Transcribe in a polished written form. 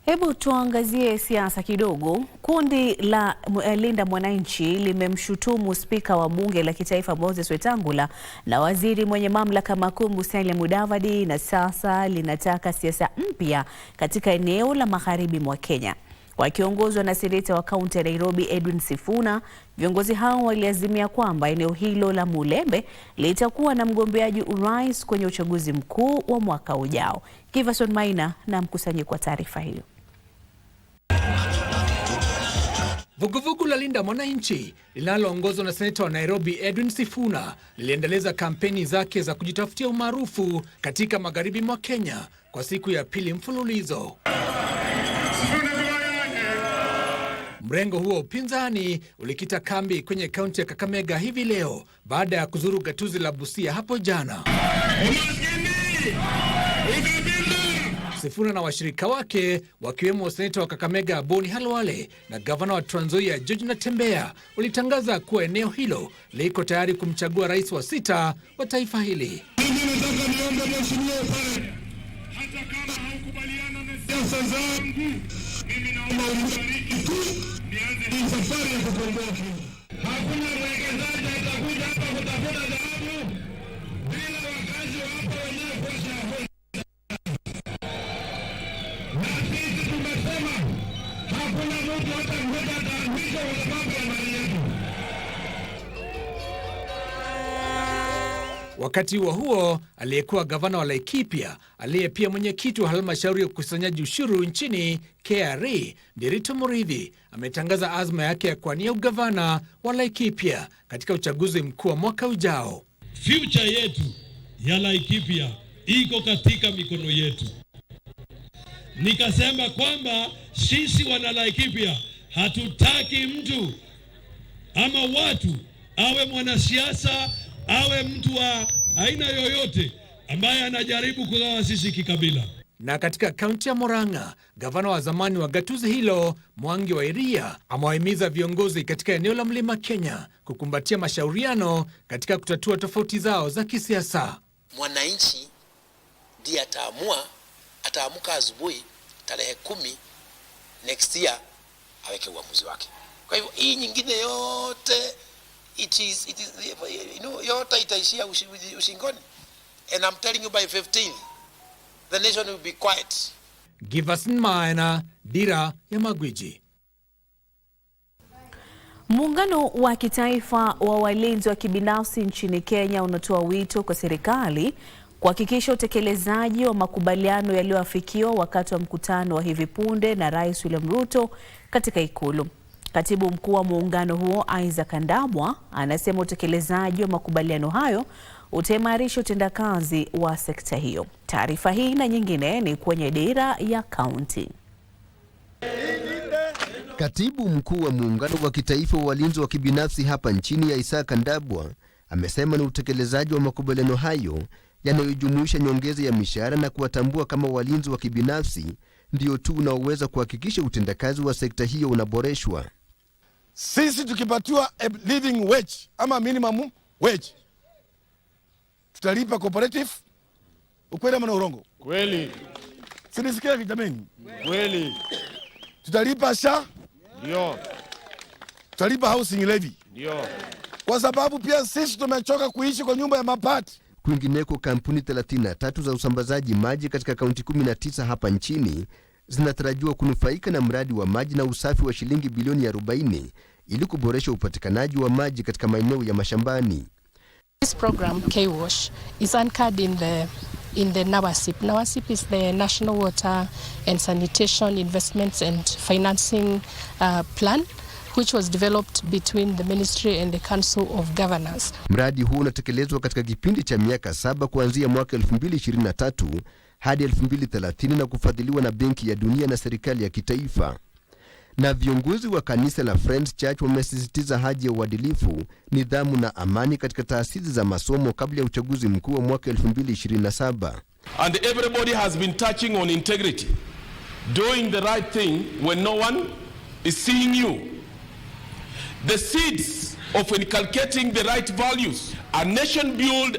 Hebu tuangazie siasa kidogo. Kundi la Linda Mwananchi limemshutumu spika wa bunge la kitaifa Moses Wetangula na waziri mwenye mamlaka makuu Musalia Mudavadi, na sasa linataka siasa mpya katika eneo la magharibi mwa Kenya. Wakiongozwa na seneta wa kaunti ya Nairobi Edwin Sifuna, viongozi hao waliazimia kwamba eneo hilo la Mulembe litakuwa na mgombeaji urais kwenye uchaguzi mkuu wa mwaka ujao. Giverson Maina na mkusanyiko wa taarifa hiyo. Vuguvugu la Linda Mwananchi linaloongozwa na seneta wa Nairobi Edwin Sifuna liliendeleza kampeni zake za kujitafutia umaarufu katika magharibi mwa Kenya kwa siku ya pili mfululizo. Mrengo huo upinzani ulikita kambi kwenye kaunti ya Kakamega hivi leo baada ya kuzuru gatuzi la Busia hapo jana. Sifuna na washirika wake wakiwemo seneta wa Kakamega Boni Halwale na gavana wa Trans Nzoia George Natembeya walitangaza kuwa eneo hilo liko tayari kumchagua rais wa 6 wa taifa hili. Hata kama haukubaliana na siasa zangu, mimi naomba unibariki tu nianze hii safari ya kukomboa Kenya. Hakuna mwekezaji atakuja hapa kutafuta dhahabu bila wakazi wa hapa wenyewe kuosha hoi. Na sisi tumesema hakuna mtu hata mmoja ataaribishwa kwa sababu ya mali yetu. Wakati huo aliyekuwa gavana wa Laikipia, aliye pia mwenyekiti wa halmashauri ya ukusanyaji ushuru nchini KRA, Nderitu Muriithi, ametangaza azma yake ya kuwania ugavana wa Laikipia katika uchaguzi mkuu wa mwaka ujao. Future yetu ya Laikipia iko katika mikono yetu. Nikasema kwamba sisi wana Laikipia hatutaki mtu ama watu, awe mwanasiasa awe mtu wa aina yoyote ambaye anajaribu kugawa sisi kikabila. Na katika kaunti ya Murang'a, gavana wa zamani wa gatuzi hilo Mwangi wa Iria amewahimiza viongozi katika eneo la Mlima Kenya kukumbatia mashauriano katika kutatua tofauti zao za kisiasa. Mwananchi ndiye ataamuka asubuhi tarehe 10 next year aweke uamuzi wake. Kwa hivyo hii nyingine yote yote itaishia ushingoni. And I'm telling you by 15 the nation will be quiet. Giverson Maina, Dira ya Magwiji. Muungano wa kitaifa wa walinzi wa kibinafsi nchini Kenya unatoa wito kwa serikali kuhakikisha utekelezaji wa makubaliano yaliyoafikiwa wakati wa mkutano wa hivi punde na Rais William Ruto katika Ikulu. Katibu mkuu wa muungano huo Isaac Ndabwa anasema utekelezaji wa makubaliano hayo utaimarisha utendakazi wa sekta hiyo. Taarifa hii na nyingine ni kwenye Dira ya Kaunti. Katibu mkuu wa muungano wa kitaifa wa walinzi wa kibinafsi hapa nchini Isaac Ndabwa amesema ni utekelezaji wa makubaliano hayo yanayojumuisha nyongeza ya mishahara na kuwatambua kama walinzi wa kibinafsi ndio tu unaoweza kuhakikisha utendakazi wa sekta hiyo unaboreshwa. Sisi tukipatiwa a living wage ama minimum wage, tutalipa cooperative. Ukweli ama urongo? Kweli. Sinisikia kijameni? Kweli. Tutalipa SHA? Ndio. Tutalipa housing levy? Ndio. Kwa sababu pia sisi tumechoka kuishi kwa nyumba ya mabati. Kwingineko, kampuni 33 za usambazaji maji katika kaunti 19 hapa nchini zinatarajiwa kunufaika na mradi wa maji na usafi wa shilingi bilioni 40 ili kuboresha upatikanaji wa maji katika maeneo ya mashambani. This program K-Wash is anchored in the NAWASIP. NAWASIP is the National Water and Sanitation Investments and Financing Plan, which was developed between the Ministry and the Council of Governors. Mradi huu unatekelezwa katika kipindi cha miaka 7 kuanzia mwaka 2023 hadi 2030 na kufadhiliwa na Benki ya Dunia na serikali ya kitaifa. Na viongozi wa kanisa la Friends Church wamesisitiza haja ya uadilifu, nidhamu na amani katika taasisi za masomo kabla ya uchaguzi mkuu wa mwaka 2027. And everybody has been touching on integrity, doing the right thing when no one is seeing you. The seeds of inculcating the right values, a nation build